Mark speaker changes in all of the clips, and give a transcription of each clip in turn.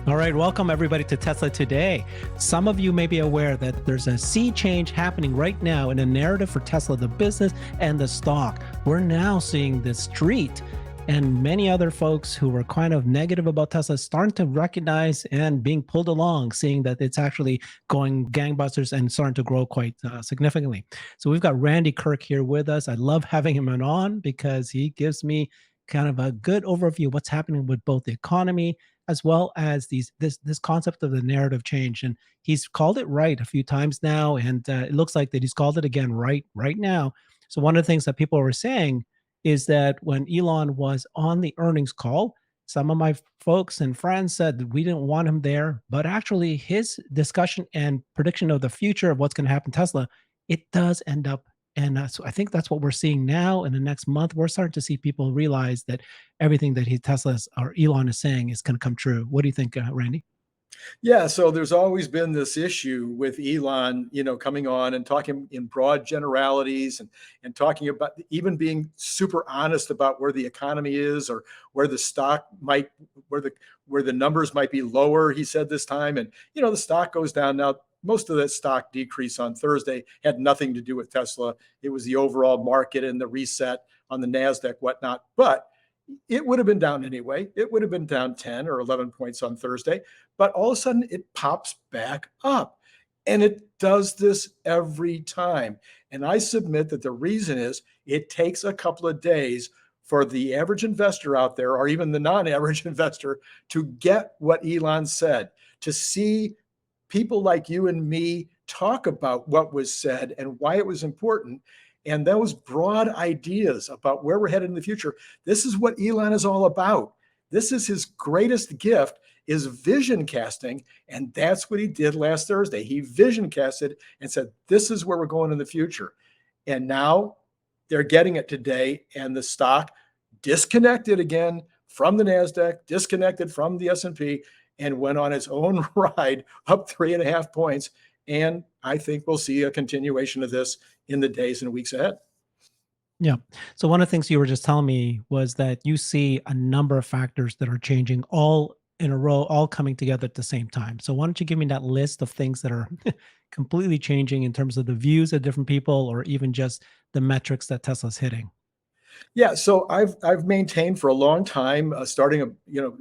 Speaker 1: All right, welcome everybody to Tesla Today. Some of you may be aware that there's a sea change happening right now in the narrative for Tesla, the business and the stock. We're now seeing the street and many other folks who were kind of negative about Tesla starting to recognize and being pulled along, seeing that it's actually going gangbusters and starting to grow quite significantly. So we've got Randy Kirk here with us. I love having him on because he gives me kind of a good overview of what's happening with both the economy as well as this concept of the narrative change. And he's called it right a few times now, and it looks like that he's called it again right now. So one of the things that people were saying is that when Elon was on the earnings call, some of my folks and friends said that we didn't want him there, but actually his discussion and prediction of the future of what's going to happen to Tesla, it does end up. And so I think that's what we're seeing now. In the next month, we're starting to see people realize that everything that Tesla's or Elon is saying is going to come true. What do you think, Randy?
Speaker 2: Yeah, so there's always been this issue with Elon, coming on and talking in broad generalities and talking about even being super honest about where the economy is or where the stock might where the numbers might be lower, he said this time. And the stock goes down now. Most of that stock decrease on Thursday had nothing to do with Tesla. It was the overall market and the reset on the NASDAQ, whatnot. But it would have been down anyway. It would have been down 10 or 11 points on Thursday, but all of a sudden it pops back up. And it does this every time. And I submit that the reason is it takes a couple of days for the average investor out there, or even the non-average investor, to get what Elon said, to see people like you and me talk about what was said and why it was important. And those broad ideas about where we're headed in the future, this is what Elon is all about. This is his greatest gift, is vision casting. And that's what he did last Thursday. He vision casted and said, this is where we're going in the future. And now they're getting it today. And the stock disconnected again from the NASDAQ, disconnected from the S&P, and went on its own ride up 3.5 points. And I think we'll see a continuation of this in the days and weeks ahead.
Speaker 1: Yeah. So one of the things you were just telling me was that you see a number of factors that are changing all in a row, all coming together at the same time. So why don't you give me that list of things that are completely changing in terms of the views of different people or even just the metrics that Tesla's hitting?
Speaker 2: Yeah, so I've maintained for a long time, starting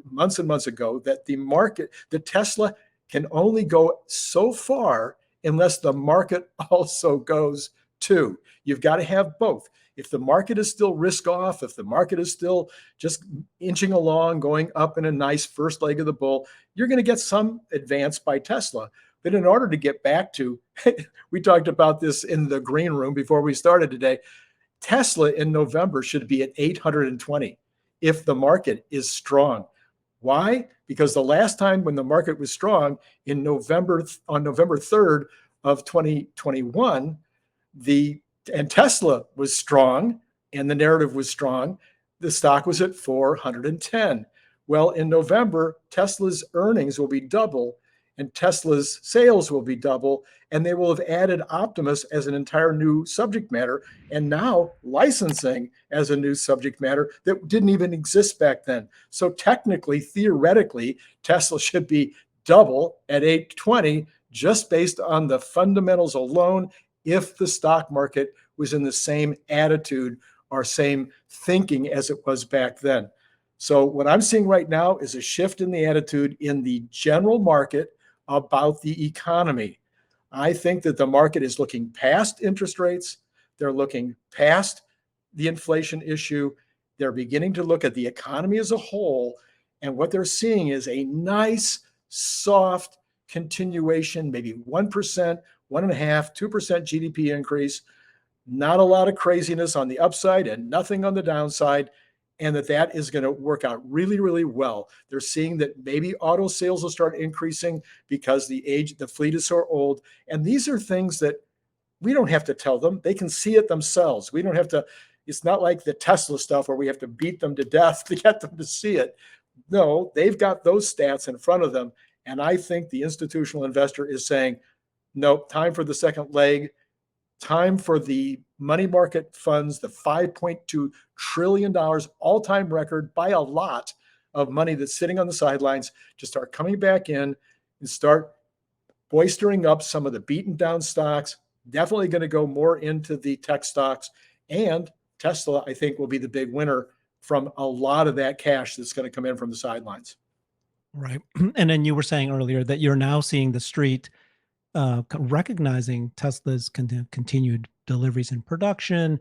Speaker 2: months and months ago, that the Tesla can only go so far unless the market also goes too. You've got to have both. If the market is still risk off, if the market is still just inching along, going up in a nice first leg of the bull, you're going to get some advance by Tesla. But in order to get back to, we talked about this in the green room before we started today, Tesla in November should be at 820 if the market is strong. Why? Because the last time when the market was strong on November 3rd of 2021, and Tesla was strong and the narrative was strong, the stock was at 410. Well, in November, Tesla's earnings will be double and Tesla's sales will be double, and they will have added Optimus as an entire new subject matter, and now licensing as a new subject matter that didn't even exist back then. So technically, theoretically, Tesla should be double at 820 just based on the fundamentals alone if the stock market was in the same attitude or same thinking as it was back then. So what I'm seeing right now is a shift in the attitude in the general market about the economy. I think that the market is looking past interest rates. They're looking past the inflation issue. They're beginning to look at the economy as a whole. And what they're seeing is a nice, soft continuation, maybe 1%, 1.5%, 2% GDP increase. Not a lot of craziness on the upside and nothing on the downside. And that is going to work out really, really well. They're seeing that maybe auto sales will start increasing because the fleet is so old. And these are things that we don't have to tell them. They can see it themselves. We don't have to, it's not like the Tesla stuff where we have to beat them to death to get them to see it. No, they've got those stats in front of them. And I think the institutional investor is saying, no, time for the second leg. Time for the money market funds, the $5.2 trillion all-time record by a lot of money that's sitting on the sidelines to start coming back in and start boistering up some of the beaten down stocks. Definitely going to go more into the tech stocks. And Tesla, I think, will be the big winner from a lot of that cash that's going to come in from the sidelines.
Speaker 1: Right. And then you were saying earlier that you're now seeing the street recognizing Tesla's continued deliveries in production,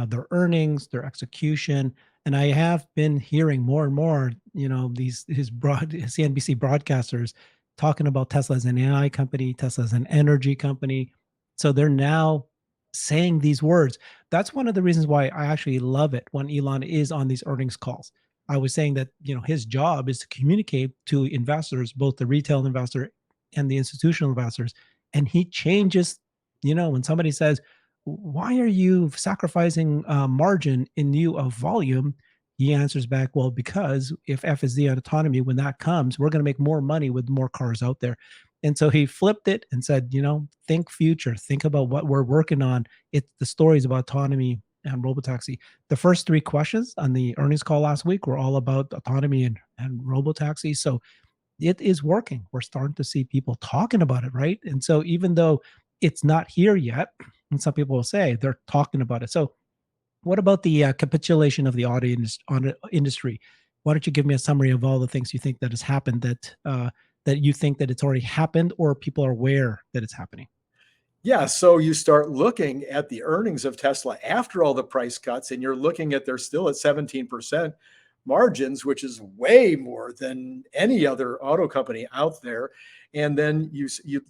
Speaker 1: their earnings, their execution. And I have been hearing more and more, these his CNBC broadcasters talking about Tesla as an AI company, Tesla as an energy company. So they're now saying these words. That's one of the reasons why I actually love it when Elon is on these earnings calls. I was saying that his job is to communicate to investors, both the retail investor and the institutional investors, and he changes. When somebody says, "Why are you sacrificing margin in lieu of volume?" He answers back, "Well, because if FSD on autonomy, when that comes, we're going to make more money with more cars out there." And so he flipped it and said, think future, think about what we're working on. It's the stories about autonomy and robotaxi. The first three questions on the earnings call last week were all about autonomy and robotaxi. So it is working. We're starting to see people talking about it, right? And so even though it's not here yet, and some people will say they're talking about it. So what about the capitulation of the auto industry? Why don't you give me a summary of all the things you think that has happened that you think that it's already happened or people are aware that it's happening?
Speaker 2: Yeah, so you start looking at the earnings of Tesla after all the price cuts, and you're looking at they're still at 17% margins, which is way more than any other auto company out there. And then you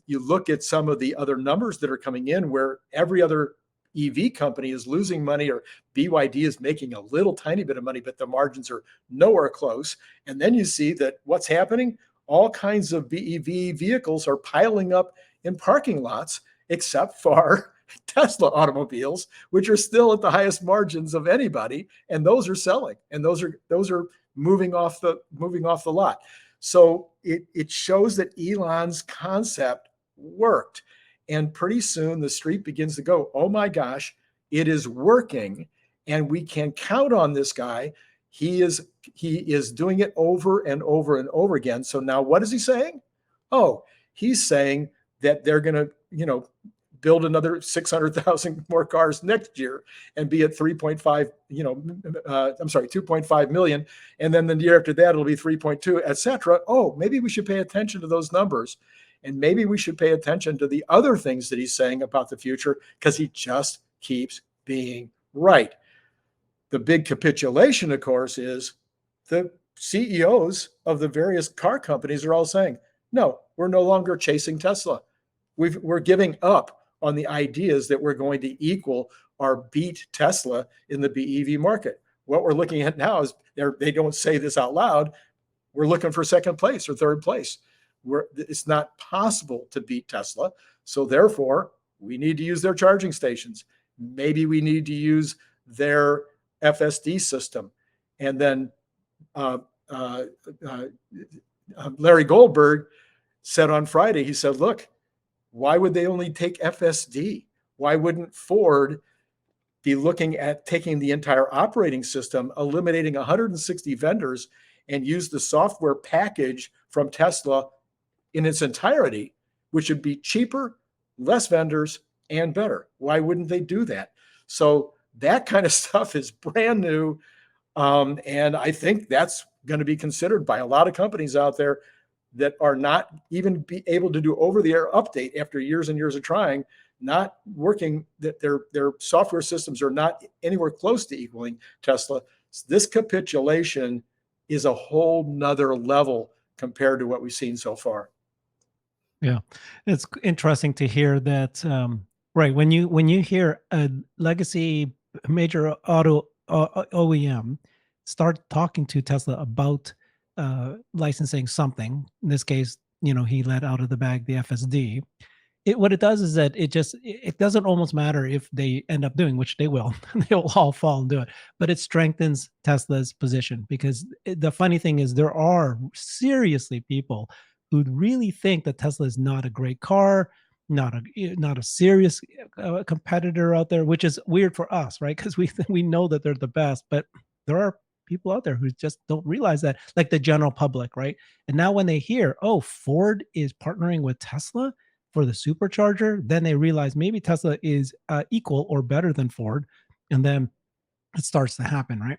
Speaker 2: look at some of the other numbers that are coming in where every other EV company is losing money, or BYD is making a little tiny bit of money, but the margins are nowhere close. And then you see that what's happening, all kinds of BEV vehicles are piling up in parking lots, except for Tesla automobiles, which are still at the highest margins of anybody, and those are selling, and those are moving off the lot. So it shows that Elon's concept worked, and pretty soon the street begins to go, oh my gosh, it is working, and we can count on this guy. He is doing it over and over and over again. So now what is he saying? Oh, he's saying that they're going to, build another 600,000 more cars next year and be at 3.5, 2.5 million. And then the year after that, it'll be 3.2, et cetera. Oh, maybe we should pay attention to those numbers. And maybe we should pay attention to the other things that he's saying about the future, because he just keeps being right. The big capitulation, of course, is the CEOs of the various car companies are all saying, no, we're no longer chasing Tesla. We're giving up on the ideas that we're going to equal or beat Tesla in the BEV market. What we're looking at now is they don't say this out loud. We're looking for second place or third place. It's not possible to beat Tesla. So therefore, we need to use their charging stations. Maybe we need to use their FSD system. And then Larry Goldberg said on Friday, he said, look, why would they only take FSD? Why wouldn't Ford be looking at taking the entire operating system, eliminating 160 vendors, and use the software package from Tesla in its entirety, which would be cheaper, less vendors, and better? Why wouldn't they do that? So that kind of stuff is brand new. And I think that's going to be considered by a lot of companies out there that are not even be able to do over-the-air update after years and years of trying, not working, that their software systems are not anywhere close to equaling Tesla. This capitulation is a whole nother level compared to what we've seen so far.
Speaker 1: Yeah, it's interesting to hear that. Right, when you hear a legacy major auto OEM start talking to Tesla about licensing something, in this case, he let out of the bag the FSD. What it does is that it doesn't almost matter if they end up doing, which they will. They'll all fall and do it, but it strengthens Tesla's position, because the funny thing is there are seriously people who really think that Tesla is not a great car, not a serious competitor out there, which is weird for us, right? Because we know that they're the best, but there are people out there who just don't realize that, like the general public, right? And now when they hear, oh, Ford is partnering with Tesla for the supercharger, then they realize maybe Tesla is equal or better than Ford, and then it starts to happen, right?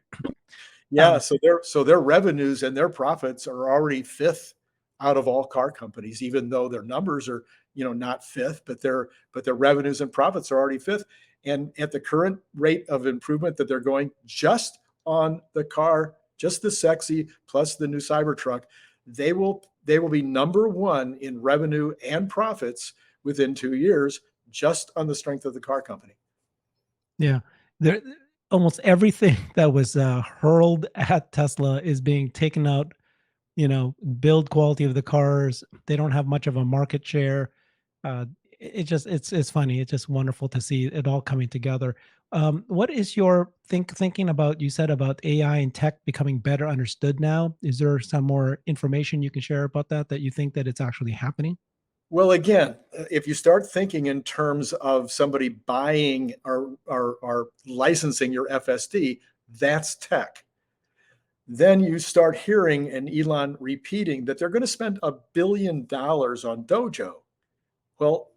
Speaker 2: Yeah,
Speaker 1: Um,
Speaker 2: so their revenues and their profits are already fifth out of all car companies, even though their numbers are, not fifth, but their revenues and profits are already fifth. And at the current rate of improvement that they're going just on the car, just the sexy plus the new Cybertruck, they will be number one in revenue and profits within 2 years, just on the strength of the car company.
Speaker 1: yeah, there almost everything that was hurled at Tesla is being taken out. Build quality of the cars. They don't have much of a market share. It's funny. It's just wonderful to see it all coming together. What is your thinking about? You said about AI and tech becoming better understood now. Is there some more information you can share about that you think that it's actually happening?
Speaker 2: Well, again, if you start thinking in terms of somebody buying or licensing your FSD, that's tech. Then you start hearing and Elon repeating that they're going to spend $1 billion on Dojo. Well,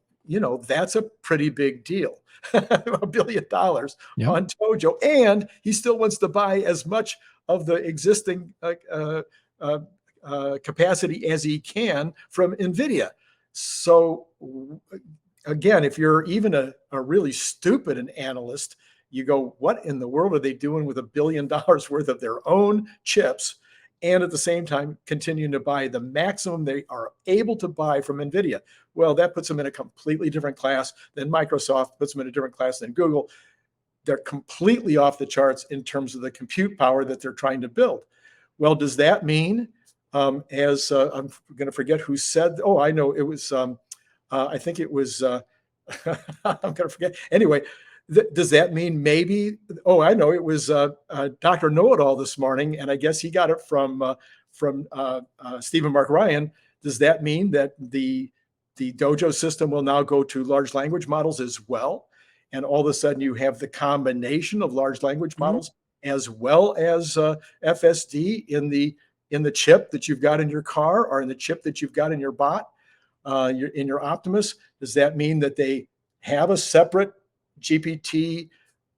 Speaker 2: that's a pretty big deal. $1 billion
Speaker 1: Yep.
Speaker 2: on Dojo. And he still wants to buy as much of the existing uh, capacity as he can from NVIDIA. So, again, if you're even a really stupid an analyst, you go, what in the world are they doing with $1 billion worth of their own chips? And at the same time, continuing to buy the maximum they are able to buy from NVIDIA. Well, that puts them in a completely different class than Microsoft, puts them in a different class than Google. They're completely off the charts in terms of the compute power that they're trying to build. Well, does that mean, as I'm going to forget who said, oh, I know it was, I think it was, I'm going to forget. Anyway, does that mean maybe? Oh, I know it was Dr. Know-It-All this morning, and I guess he got it from Stephen Mark Ryan. Does that mean that the Dojo system will now go to large language models as well, and all of a sudden you have the combination of large language
Speaker 1: Mhm.
Speaker 2: models as well as FSD in the chip that you've got in your car or in the chip that you've got in your bot, in your Optimus? Does that mean that they have a separate GPT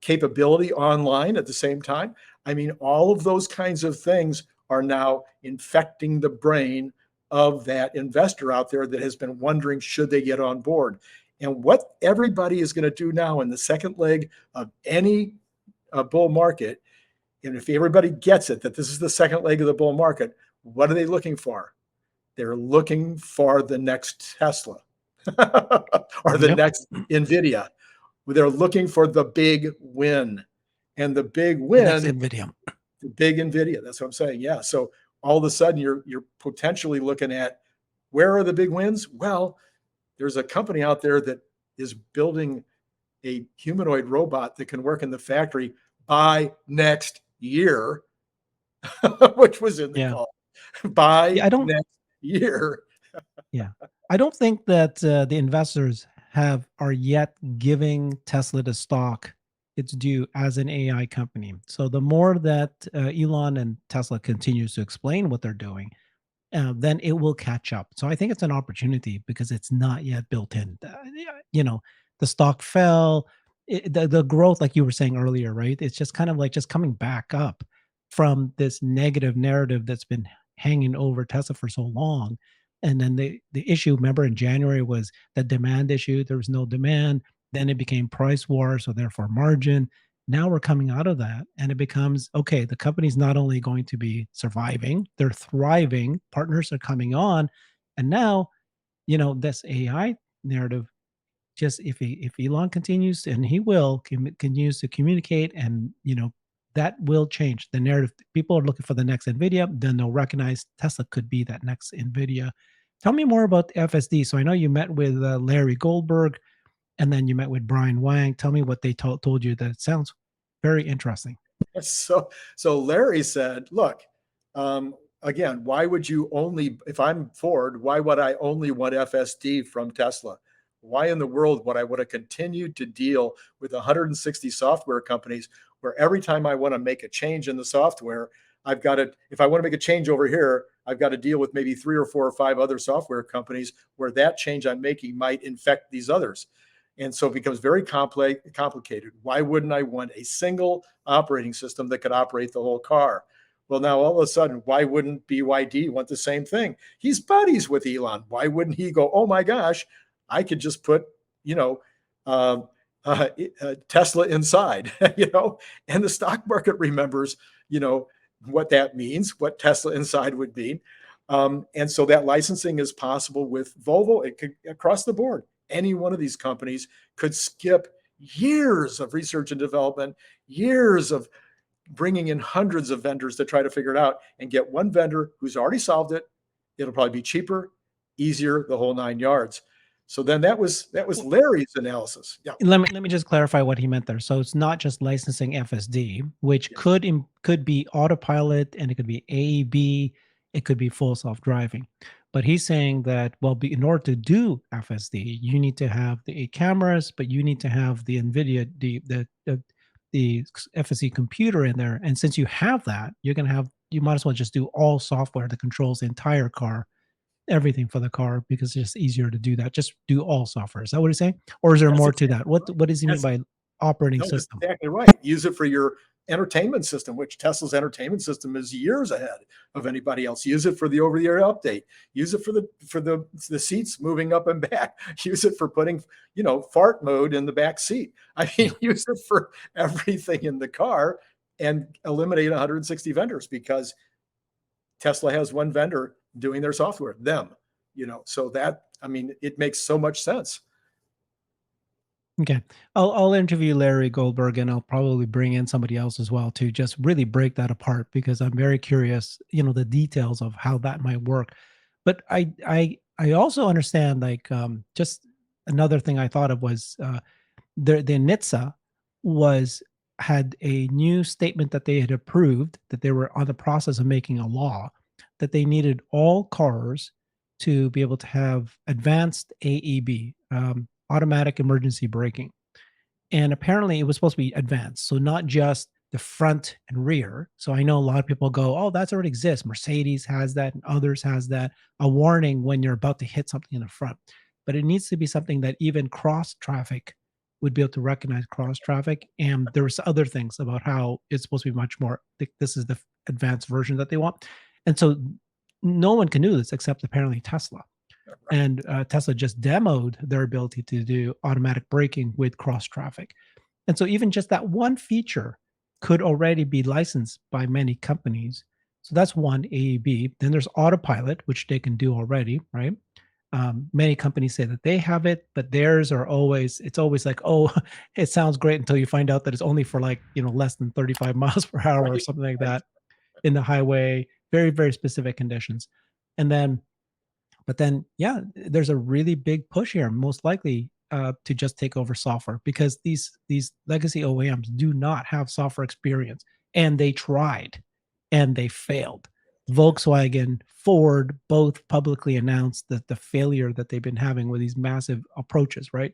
Speaker 2: capability online at the same time? I mean, all of those kinds of things are now infecting the brain of that investor out there that has been wondering, should they get on board? And what everybody is going to do now in the second leg of any bull market, and if everybody gets it, that this is the second leg of the bull market, what are they looking for? They're looking for the next Tesla or the
Speaker 1: Yep.
Speaker 2: next NVIDIA. They're looking for the big win. And the big
Speaker 1: The next
Speaker 2: win,
Speaker 1: Nvidia.
Speaker 2: the big NVIDIA. That's what I'm saying. Yeah. So all of a sudden you're potentially looking at, where are the big wins? Well, there's a company out there that is building a humanoid robot that can work in the factory by next year, which was in the
Speaker 1: Yeah.
Speaker 2: call. By
Speaker 1: Yeah. I don't.
Speaker 2: next year.
Speaker 1: Yeah. I don't think that the investors are yet giving Tesla the stock its due as an AI company. So the more that Elon and Tesla continues to explain what they're doing, then it will catch up. So I think it's an opportunity because it's not yet built in. Yeah, the stock fell, the growth, like you were saying earlier, right? It's just kind of like just coming back up from this negative narrative that's been hanging over Tesla for so long. And then the issue, remember in January, was the demand issue. There was no demand. Then it became price war, so therefore margin. Now we're coming out of that and it becomes okay, the company's not only going to be surviving, they're thriving, partners are coming on. And now, this AI narrative, just if Elon continues, and he will continues to communicate, and that will change the narrative. People are looking for the next Nvidia, then they'll recognize Tesla could be that next Nvidia. Tell me more about FSD. So I know you met with Larry Goldberg, and then you met with Brian Wang. Tell me what they told you. That sounds very interesting.
Speaker 2: So Larry said, look, again, why would you only, if I'm Ford, why would I only want FSD from Tesla? Why in the world would I want to continue to deal with 160 software companies where every time I want to make a change in the software, I've got to, if I want to make a change over here, I've got to deal with maybe 3 or 4 or 5 other software companies where that change I'm making might infect these others. And so it becomes very complicated. Why wouldn't I want a single operating system that could operate the whole car? Well, now all of a sudden, why wouldn't BYD want the same thing? He's buddies with Elon. Why wouldn't he go, oh my gosh, I could just put, you know, uh, Tesla inside, you know, and the stock market remembers, you know, what that means, what Tesla inside would mean. And so that licensing is possible with Volvo. It could across the board. Any one of these companies could skip years of research and development, years of bringing in hundreds of vendors to try to figure it out and get one vendor who's already solved it. It'll probably be cheaper, easier, the whole 9 yards. So then that was Larry's analysis. Yeah.
Speaker 1: Let me just clarify what he meant there. So it's not just licensing FSD, which could be autopilot, and it could be AEB, it could be full self-driving. But he's saying that, well, in order to do FSD, you need to have the 8 cameras, but you need to have the NVIDIA, the FSD computer in there. And since you have that, you might as well just do all software that controls the entire car, everything for the car, because it's just easier to do that. Just do all software. Is that what he's saying? Or is there more to that? What does he mean by operating system?
Speaker 2: That's exactly right. Use it for your entertainment system, which Tesla's entertainment system is years ahead of anybody else. Use it for the over-the-air update. Use it for the seats moving up and back. Use it for putting, you know, fart mode in the back seat. I mean, use it for everything in the car and eliminate 160 vendors, because Tesla has one vendor doing their software, them, you know, so that, I mean, it makes so much sense.
Speaker 1: Okay. I'll interview Larry Goldberg, and I'll probably bring in somebody else as well to just really break that apart, because I'm very curious, you know, the details of how that might work. But I also understand, like, just another thing I thought of was the NHTSA had a new statement that they had approved, that they were on the process of making a law, that they needed all cars to be able to have advanced AEB, automatic emergency braking. And apparently it was supposed to be advanced. So not just the front and rear. So I know a lot of people go, oh, that's already exists. Mercedes has that and others has that, a warning when you're about to hit something in the front. But it needs to be something that even cross traffic would be able to recognize cross traffic. And there was other things about how it's supposed to be much more, this is the advanced version that they want. And so no one can do this except apparently Tesla. And Tesla just demoed their ability to do automatic braking with cross traffic. And so even just that one feature could already be licensed by many companies. So that's one AEB. Then there's autopilot, which they can do already, right? Many companies say that they have it, but theirs are it's always like, oh, it sounds great until you find out that it's only for, like, you know, less than 35 miles per hour or something like that in the highway, very, very specific conditions. But then, yeah, there's a really big push here, most likely to just take over software, because these legacy OEMs do not have software experience, and they tried and they failed. Volkswagen, Ford both publicly announced that the failure that they've been having with these massive approaches, right?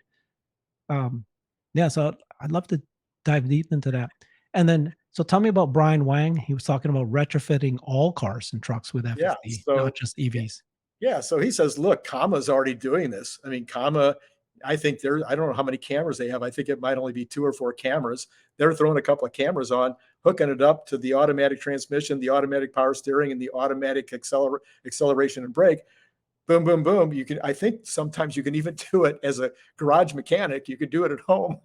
Speaker 1: Yeah, so I'd love to dive deep into that. And then, so tell me about Brian Wang. He was talking about retrofitting all cars and trucks with FSD, not just EVs.
Speaker 2: Yeah, so he says, look, Comma's already doing this. I mean, Comma, I think I don't know how many cameras they have. I think it might only be 2 or 4 cameras. They're throwing a couple of cameras on, hooking it up to the automatic transmission, the automatic power steering, and the automatic acceleration and brake. Boom, boom, boom. I think sometimes you can even do it as a garage mechanic. You could do it at home.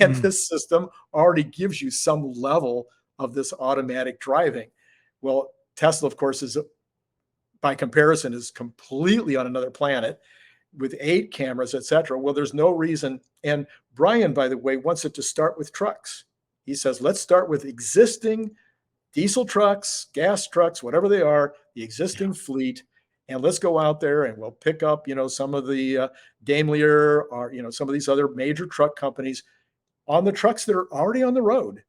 Speaker 2: And this system already gives you some level of this automatic driving. Well, Tesla, of course, by comparison, is completely on another planet with 8 cameras, etc. Well, there's no reason. And Brian, by the way, wants it to start with trucks. He says, let's start with existing diesel trucks, gas trucks, whatever they are, the existing fleet. And let's go out there and we'll pick up, you know, some of the Daimler or, you know, some of these other major truck companies on the trucks that are already on the road.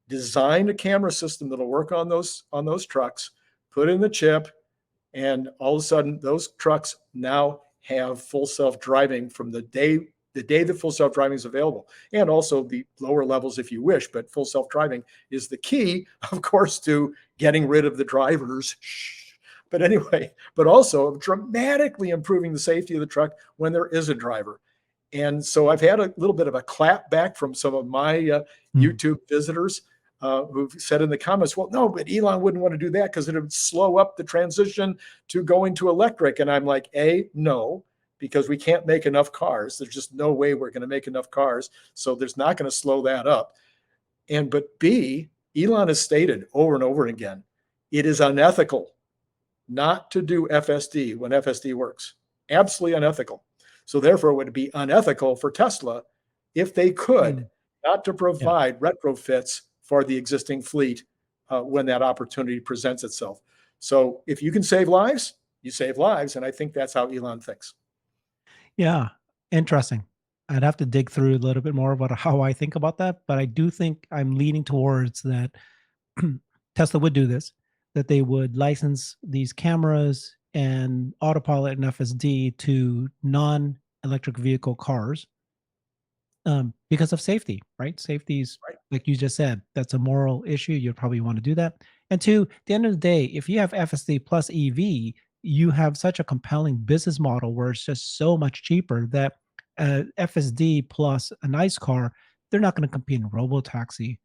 Speaker 2: Design a camera system that'll work on those trucks, put in the chip, and all of a sudden those trucks now have full self-driving from the day the day that full self-driving is available, and also the lower levels if you wish, but full self-driving is the key, of course, to getting rid of the drivers. But anyway, but also dramatically improving the safety of the truck when there is a driver. And so I've had a little bit of a clap back from some of my YouTube visitors who've said in the comments, well, no, but Elon wouldn't want to do that because it would slow up the transition to going to electric. And I'm like, no, because we can't make enough cars. There's just no way we're going to make enough cars. So there's not going to slow that up. But B, Elon has stated over and over again, it is unethical not to do FSD when FSD works. Absolutely unethical. So therefore, it would be unethical for Tesla if they could not to provide retrofits for the existing fleet when that opportunity presents itself. So if you can save lives, you save lives. And I think that's how Elon thinks.
Speaker 1: Yeah, interesting. I'd have to dig through a little bit more about how I think about that, but I do think I'm leaning towards that Tesla would do this, that they would license these cameras and autopilot and FSD to non-electric vehicle cars because of safety, right? Safety's, like you just said, that's a moral issue. You'd probably want to do that. And two, at the end of the day, if you have FSD plus EV, you have such a compelling business model where it's just so much cheaper that FSD plus a nice car, they're not going to compete in robo-taxi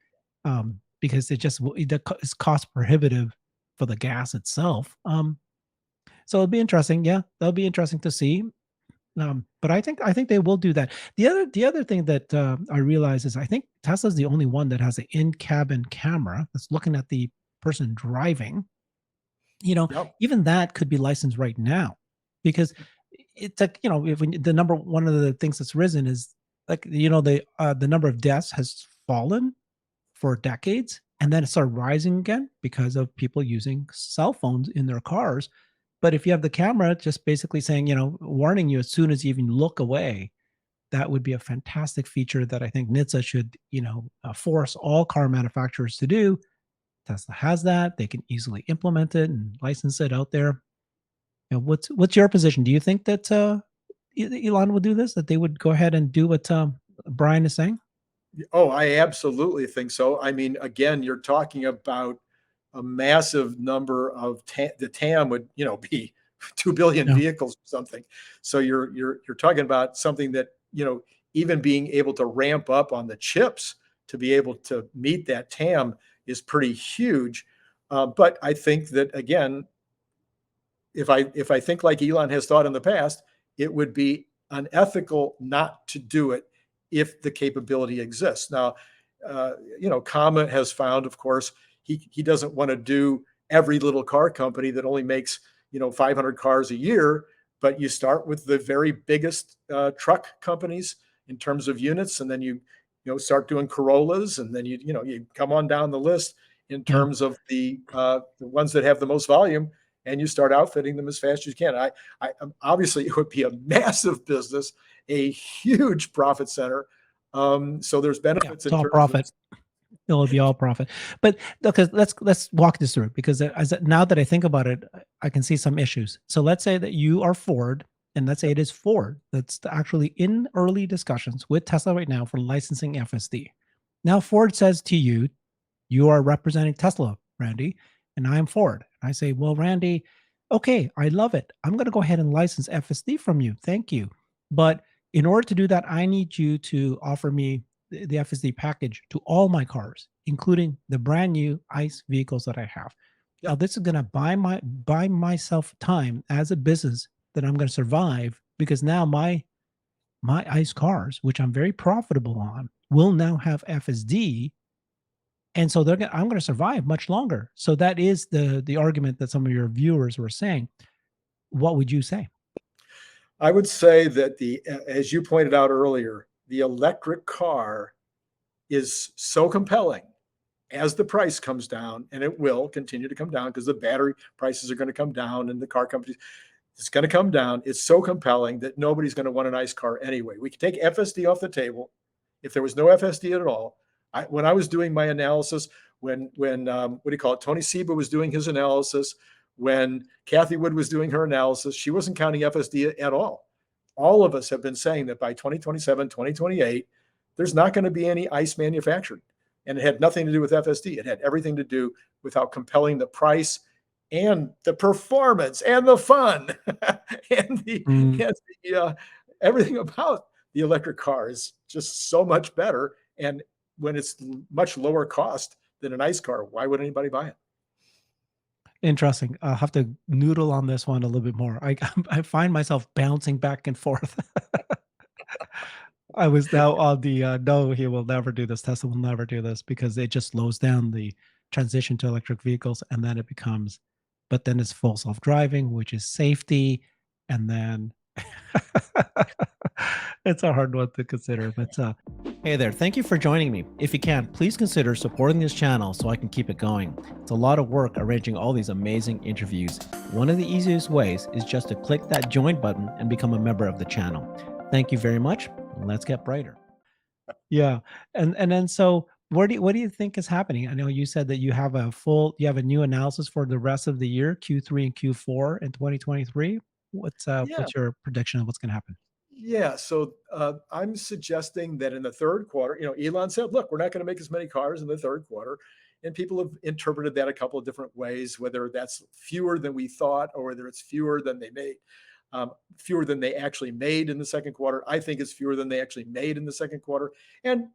Speaker 1: because it's cost prohibitive for the gas itself. So it'll be interesting. Yeah, that'll be interesting to see. But I think they will do that. The other thing that I realize is I think Tesla's the only one that has an in-cabin camera that's looking at the person driving. Even that could be licensed right now, because it's like if one of the things that's risen is like the number of deaths has fallen for decades, and then it started rising again because of people using cell phones in their cars. But if you have the camera just basically saying, warning you as soon as you even look away, that would be a fantastic feature that I think NHTSA should, force all car manufacturers to do. Tesla has that. They can easily implement it and license it out there. What's your position? Do you think that Elon would do this, that they would go ahead and do what Brian is saying?
Speaker 2: Oh, I absolutely think so. I mean, again, you're talking about a massive number of the TAM would, be 2 billion vehicles or something. So you're talking about something that, even being able to ramp up on the chips to be able to meet that TAM is pretty huge. But I think that, again, if I think like Elon has thought in the past, it would be unethical not to do it if the capability exists. Now, Kama has found, of course, he doesn't want to do every little car company that only makes 500 cars a year, but you start with the very biggest truck companies in terms of units, and then you start doing Corollas, and then you come on down the list in terms of the ones that have the most volume, and you start outfitting them as fast as you can. I obviously it would be a massive business, a huge profit center. So there's benefits.
Speaker 1: It's all profit. It'll be all profit. But because let's walk this through, because now that I think about it, I can see some issues. So let's say that you are Ford, and let's say it is Ford that's actually in early discussions with Tesla right now for licensing FSD. Now Ford says to you, you are representing Tesla, Randy, and I am Ford. I say, well, Randy, okay, I love it. I'm going to go ahead and license FSD from you. Thank you. But in order to do that, I need you to offer me the FSD package to all my cars, including the brand new ICE vehicles that I have. Now, this is going to buy myself time as a business that I'm going to survive, because now my ICE cars, which I'm very profitable on, will now have FSD, and so I'm going to survive much longer. So that is the argument that some of your viewers were saying. What would you say?
Speaker 2: I would say that as you pointed out earlier, the electric car is so compelling as the price comes down, and it will continue to come down because the battery prices are going to come down and the car companies, it's going to come down. It's so compelling that nobody's going to want an ICE car anyway. We could take FSD off the table. If there was no FSD at all, when I was doing my analysis, when Tony Seba was doing his analysis, when Kathy Wood was doing her analysis, she wasn't counting FSD at all. all of us have been saying that by 2027, 2028, there's not going to be any ICE manufactured. And it had nothing to do with FSD. It had everything to do with how compelling the price and the performance and the fun and
Speaker 1: Mm,
Speaker 2: everything about the electric car is just so much better. And when it's much lower cost than an ICE car, why would anybody buy it?
Speaker 1: interesting. I'll have to noodle on this one a little bit more. I find myself bouncing back and forth. I was now on the no, he will never do this. Tesla will never do this because it just slows down the transition to electric vehicles, and then it becomes, but then it's full self driving, which is safety, and then it's a hard one to consider. But hey there, thank you for joining me. If you can, please consider supporting this channel so I can keep it going. It's a lot of work arranging all these amazing interviews. One of the easiest ways is just to click that join button and become a member of the channel. Thank you very much. Let's get brighter. Yeah. And then so what do you think is happening? I know you said that you have a new analysis for the rest of the year, Q3 and Q4 in 2023.
Speaker 2: Yeah,
Speaker 1: What's your prediction of what's going to happen?
Speaker 2: yeah. So I'm suggesting that in the third quarter, Elon said, look, we're not going to make as many cars in the third quarter. And people have interpreted that a couple of different ways, whether that's fewer than we thought or whether it's fewer than they made, fewer than they actually made in the second quarter. I think it's fewer than they actually made in the second quarter. And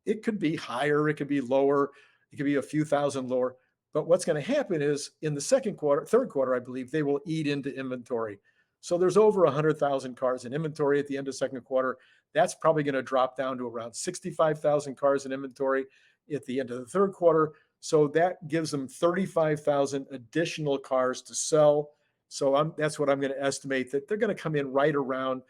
Speaker 2: it could be higher, it could be lower, it could be a few thousand lower. But what's going to happen is in the second quarter, third quarter, I believe they will eat into inventory. So there's over 100,000 cars in inventory at the end of second quarter. That's probably going to drop down to around 65,000 cars in inventory at the end of the third quarter. So that gives them 35,000 additional cars to sell. So that's what I'm going to estimate, that they're going to come in right around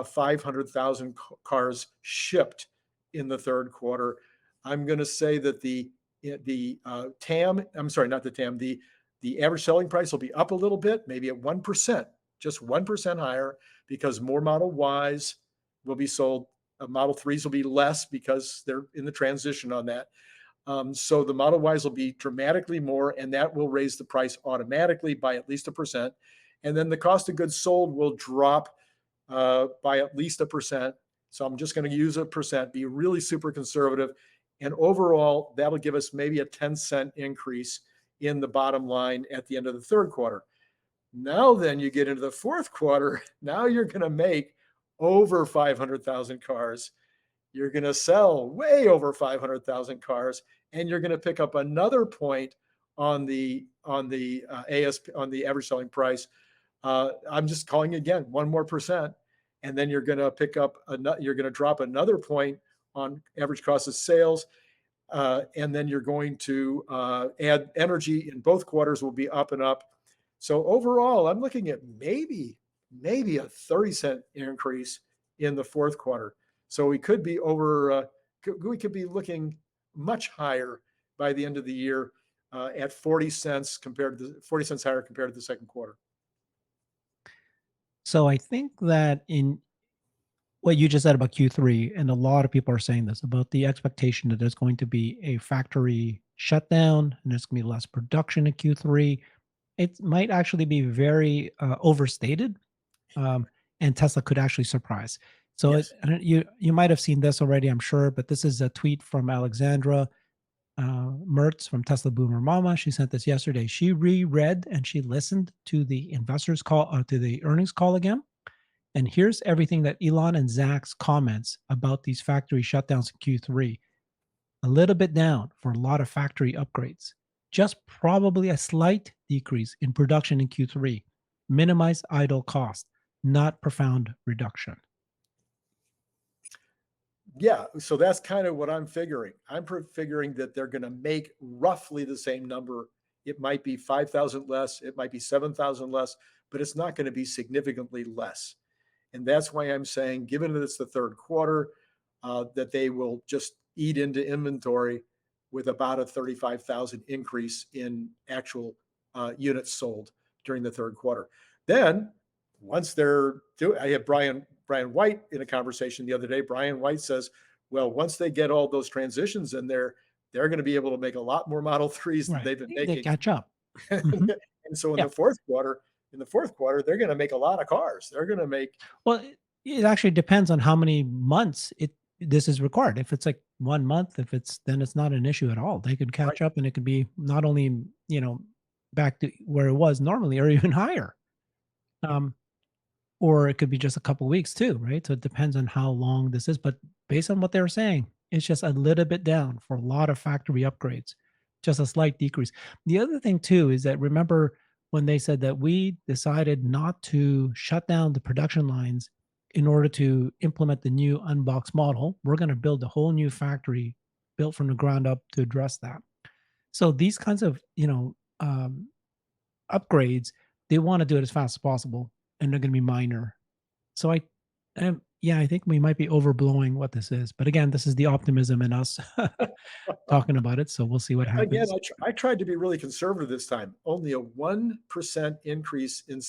Speaker 2: 500,000 cars shipped in the third quarter. I'm going to say that the TAM, I'm sorry, not the TAM, the average selling price will be up a little bit, maybe at 1%, just 1% higher, because more Model Ys will be sold. Model 3s will be less because they're in the transition on that. So the Model Ys will be dramatically more, and that will raise the price automatically by at least 1%. And then the cost of goods sold will drop by at least 1%. So I'm just going to use 1%, be really super conservative. And overall, that'll give us maybe a 10-cent increase in the bottom line at the end of the third quarter. Now, then you get into the fourth quarter. Now you're going to make over 500,000 cars. You're going to sell way over 500,000 cars, and you're going to pick up another point on the ASP, on the average selling price. I'm just calling again 1% more, and then you're going to pick up you're going to drop another point on average cost of sales, and then you're going to add energy in both quarters will be up and up. So overall, I'm looking at maybe a 30-cent increase in the fourth quarter. So we could be we could be looking much higher by the end of the year at 40 cents compared to 40 cents higher compared to the second quarter.
Speaker 1: So I think that in what you just said about Q3, and a lot of people are saying this about the expectation that there's going to be a factory shutdown and there's going to be less production in Q3. It might actually be very overstated, and Tesla could actually surprise. So
Speaker 2: Yes.
Speaker 1: you might have seen this already, I'm sure, but this is a tweet from Alexandra Mertz from Tesla Boomer Mama. She sent this yesterday. She reread and she listened to the investors call, to the earnings call again. And here's everything that Elon and Zach's comments about these factory shutdowns in Q3. A little bit down for a lot of factory upgrades. Just probably a slight decrease in production in Q3. Minimize idle cost, not profound reduction.
Speaker 2: Yeah, so that's kind of what I'm figuring. I'm figuring that they're going to make roughly the same number. It might be 5,000 less, it might be 7,000 less, but it's not going to be significantly less. And that's why I'm saying, given that it's the third quarter, that they will just eat into inventory with about a 35,000 increase in actual units sold during the third quarter. Then once I had Brian White in a conversation the other day. Brian White says, well, once they get all those transitions in there, they're going to be able to make a lot more Model 3s than they've been
Speaker 1: They
Speaker 2: making.
Speaker 1: catch up.
Speaker 2: And
Speaker 1: Mhm.
Speaker 2: so in
Speaker 1: Yeah.
Speaker 2: the fourth quarter, in the fourth quarter, they're going to make a lot of cars. They're going to make,
Speaker 1: Well, it actually depends on how many months this is required. If it's like 1 month, if it's then it's not an issue at all. They could
Speaker 2: right.
Speaker 1: catch up and it could be not only, back to where it was normally or even higher. Um, or it could be just a couple weeks too, right? So it depends on how long this is. But based on what they were saying, it's just a little bit down for a lot of factory upgrades, just a slight decrease. The other thing too is that remember when they said that we decided not to shut down the production lines in order to implement the new unbox model, we're going to build a whole new factory built from the ground up to address that. So these kinds of, upgrades, they want to do it as fast as possible, and they're going to be minor. So yeah, I think we might be overblowing what this is. But again, this is the optimism in us talking about it. So we'll see what
Speaker 2: Again,
Speaker 1: happens.
Speaker 2: I tried to be really conservative this time. Only a 1% increase in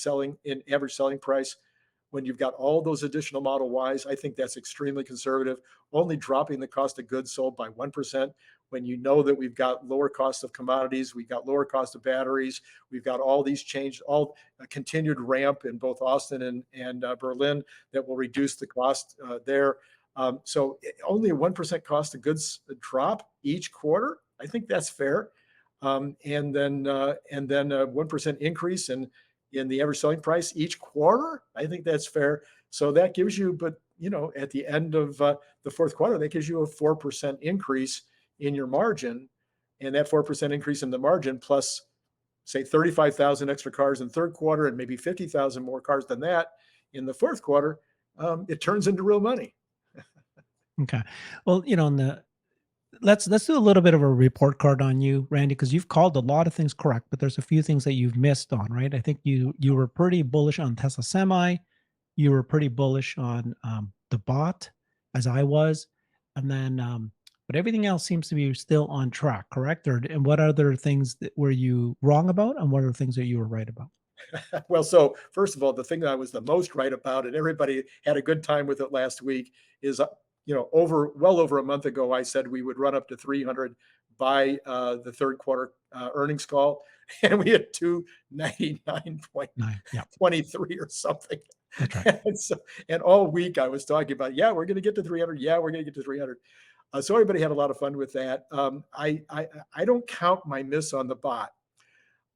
Speaker 2: average selling price when you've got all those additional Model Ys. I think that's extremely conservative. Only dropping the cost of goods sold by 1% when you know that we've got lower cost of commodities, we've got lower cost of batteries, we've got all these change, all a continued ramp in both Austin and Berlin that will reduce the cost there. So only a 1% cost of goods drop each quarter. I think that's fair. And then a 1% increase in the average selling price each quarter. I think that's fair. So that gives you, but at the end of the fourth quarter, that gives you a 4% increase in your margin, and that 4% increase in the margin plus say 35,000 extra cars in third quarter and maybe 50,000 more cars than that in the fourth quarter, it turns into real money.
Speaker 1: Okay. Well, in the let's do a little bit of a report card on you, Randy, because you've called a lot of things correct, but there's a few things that you've missed on, right? I think you were pretty bullish on Tesla Semi. You were pretty bullish on the bot, as I was, and then but everything else seems to be still on track, correct? Or and what other things that were you wrong about, and what are the things that you were right about?
Speaker 2: Well, so first of all, the thing that I was the most right about, and everybody had a good time with it last week, is well over a month ago, I said we would run up to 300 by the third quarter earnings call, and we had 299.23
Speaker 1: Nine. Yeah,
Speaker 2: or something.
Speaker 1: that's right.
Speaker 2: And all week I was talking about, yeah, we're going to get to 300. Yeah, we're going to get to 300. So everybody had a lot of fun with that. I don't count my miss on the bot.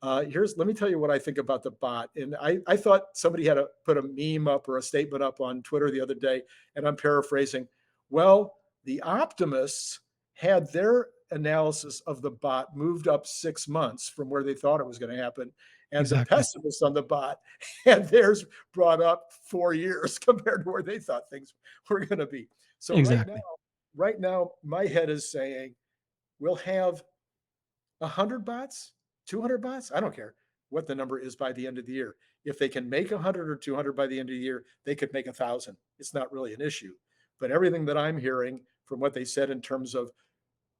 Speaker 2: Let me tell you what I think about the bot. And I thought somebody had put a meme up or a statement up on Twitter the other day, and I'm paraphrasing. Well, the optimists had their analysis of the bot moved up 6 months from where they thought it was going to happen. And the
Speaker 1: Exactly.
Speaker 2: pessimists on the bot had theirs brought up 4 years compared to where they thought things were going to be. So
Speaker 1: Exactly.
Speaker 2: right now, my head is saying we'll have 100 bots, 200 bots. I don't care what the number is by the end of the year. If they can make 100 or 200 by the end of the year, they could make 1,000. It's not really an issue. But everything that I'm hearing from what they said in terms of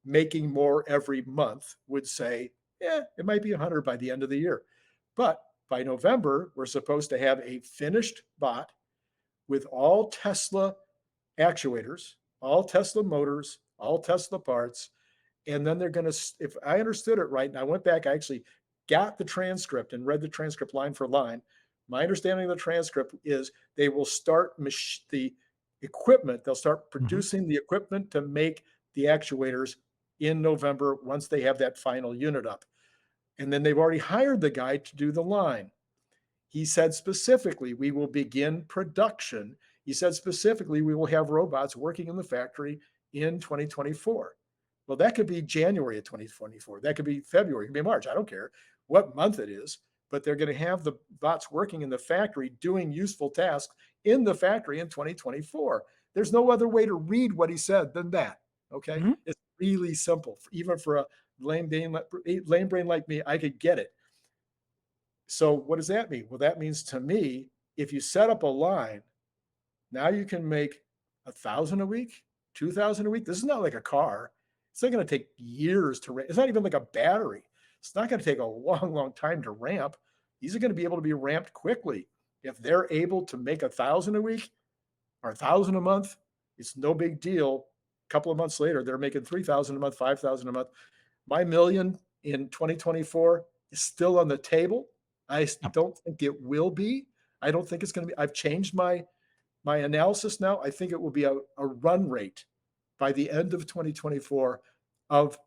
Speaker 2: making more every month would say, yeah, it might be 100 by the end of the year. But by November, we're supposed to have a finished bot with all Tesla actuators, all Tesla motors, all Tesla parts. And then they're going to, if I understood it right, and I went back, I actually got the transcript and read the transcript line for line. My understanding of the transcript is they will start the equipment, they'll start
Speaker 1: Mhm.
Speaker 2: producing the equipment to make the actuators in November once they have that final unit up. And then they've already hired the guy to do the line. He said specifically, we will begin production. He said specifically, we will have robots working in the factory in 2024. Well, that could be January of 2024. That could be February, it could be March. I don't care what month it is, but they're going to have the bots working in the factory doing useful tasks in the factory in 2024. There's no other way to read what he said than that. Okay.
Speaker 1: Mhm.
Speaker 2: It's really simple. Even for a lame brain like me, I could get it. So what does that mean? Well, that means to me, if you set up a line, now you can make 1,000 a week, 2,000 a week. This is not like a car. It's not going to take years to ramp. It's not even like a battery. It's not going to take a long, long time to ramp. These are going to be able to be ramped quickly. If they're able to make 1,000 a week or 1,000 a month, it's no big deal. A couple of months later, they're making 3,000 a month, 5,000 a month. My million in 2024 is still on the table.
Speaker 1: Yep.
Speaker 2: don't think it will be. I don't think it's going to be. I've changed my analysis now. I think it will be a run rate by the end of 2024 of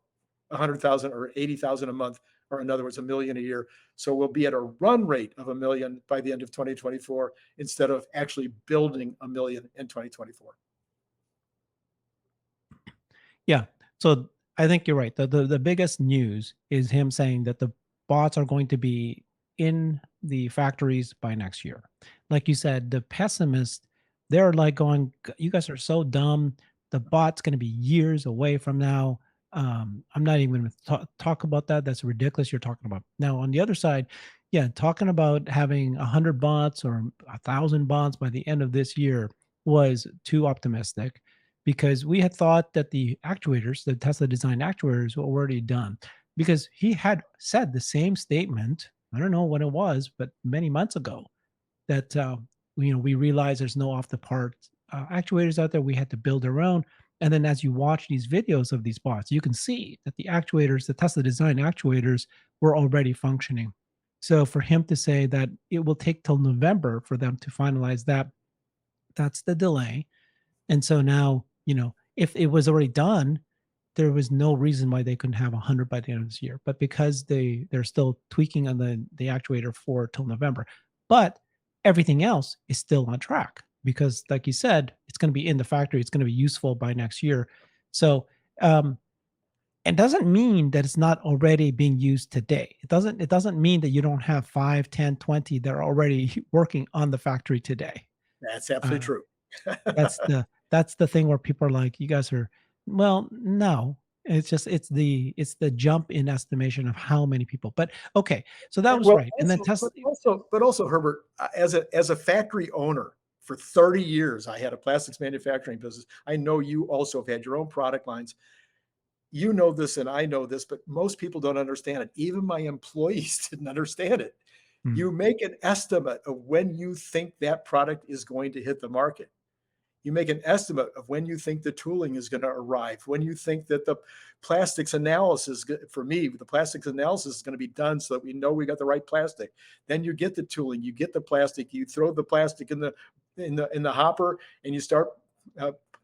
Speaker 2: 100,000 or 80,000 a month, or in other words, a million a year. So we'll be at a run rate of a million by the end of 2024 instead of actually building a million in 2024.
Speaker 1: Yeah. So I think you're right. The biggest news is him saying that the bots are going to be in the factories by next year. Like you said, the pessimists, they're like going, You guys are so dumb. The bot's going to be years away from now. I'm not even going to talk about that. That's ridiculous. You're talking about now. On the other side, yeah, talking about having 100 bots or 1,000 bots by the end of this year was too optimistic, because we had thought that the actuators, the Tesla designed actuators, were already done. Because he had said the same statement, I don't know when it was, but many months ago, that we realized there's no off the part actuators out there. We had to build our own. And then as you watch these videos of these bots, you can see that the actuators, the Tesla designed actuators, were already functioning. So for him to say that it will take till November for them to finalize that, that's the delay. And so now, if it was already done, there was no reason why they couldn't have 100 by the end of this year. But because they're still tweaking on the actuator for till November, but everything else is still on track, because, like you said, it's going to be in the factory. It's going to be useful by next year. So um, it doesn't mean that it's not already being used today. It doesn't mean that you don't have 5, 10, 20 that are already working on the factory today.
Speaker 2: That's absolutely
Speaker 1: Uh,
Speaker 2: true.
Speaker 1: that's the thing where people are like, you guys are, well, no. It's the jump in estimation of how many people. But okay, so that was
Speaker 2: Well,
Speaker 1: right. And then Tesla.
Speaker 2: but also, Herbert, as a factory owner for 30 years, I had a plastics manufacturing business. I know you also have had your own product lines. You know this, and I know this, but most people don't understand it. Even my employees didn't understand it.
Speaker 1: Hmm.
Speaker 2: You make an estimate of when you think that product is going to hit the market. You make an estimate of when you think the tooling is going to arrive, when you think that the plastics analysis, for me, the plastics analysis is going to be done so that we know we got the right plastic. Then you get the tooling, you get the plastic, you throw the plastic in the hopper, and you start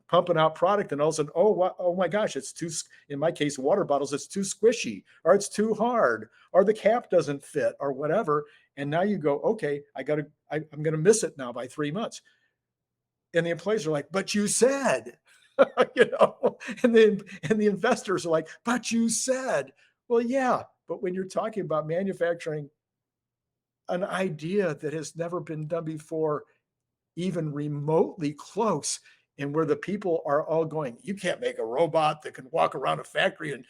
Speaker 2: pumping out product, and all of a sudden, oh my gosh, it's too, in my case, water bottles, it's too squishy, or it's too hard, or the cap doesn't fit, or whatever. And now you go, okay, I'm going to miss it now by 3 months. And the employees are like, but you said, and the investors are like, but you said. Well, yeah, but when you're talking about manufacturing an idea that has never been done before, even remotely close, and where the people are all going, you can't make a robot that can walk around a factory, and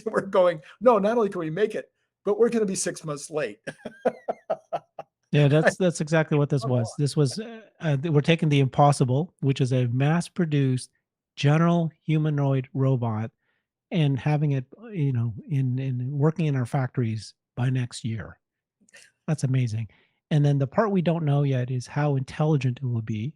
Speaker 2: we're going, no, not only can we make it, but we're going to be 6 months late.
Speaker 1: Yeah, that's exactly what this was. This was we're taking the impossible, which is a mass-produced general humanoid robot, and having it, in working in our factories by next year. That's amazing. And then the part we don't know yet is how intelligent it will be.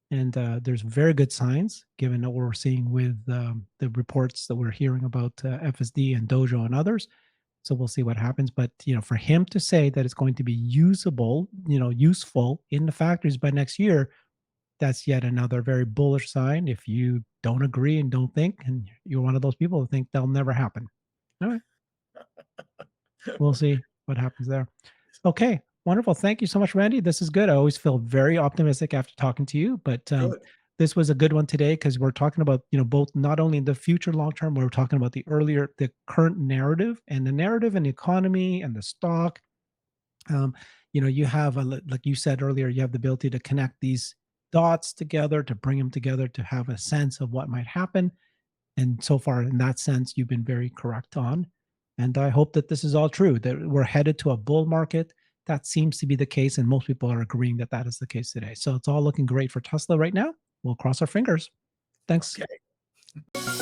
Speaker 1: And there's very good signs, given what we're seeing with the reports that we're hearing about FSD and Dojo and others. So we'll see what happens. But for him to say that it's going to be usable, useful in the factories by next year, that's yet another very bullish sign. If you don't agree and don't think, and you're one of those people who think that'll never happen, all right, we'll see what happens there. Okay, wonderful. Thank you so much, Randy. This is good. I always feel very optimistic after talking to you, but
Speaker 2: Good.
Speaker 1: this was a good one today, because we're talking about, both not only in the future long term, we're talking about the current narrative, and the narrative and the economy and the stock. Um, you have, like you said earlier, you have the ability to connect these dots together, to bring them together, to have a sense of what might happen. And so far, in that sense, you've been very correct on. And I hope that this is all true, that we're headed to a bull market. That seems to be the case. And most people are agreeing that that is the case today. So it's all looking great for Tesla right now. We'll cross our fingers. Thanks.
Speaker 2: Okay.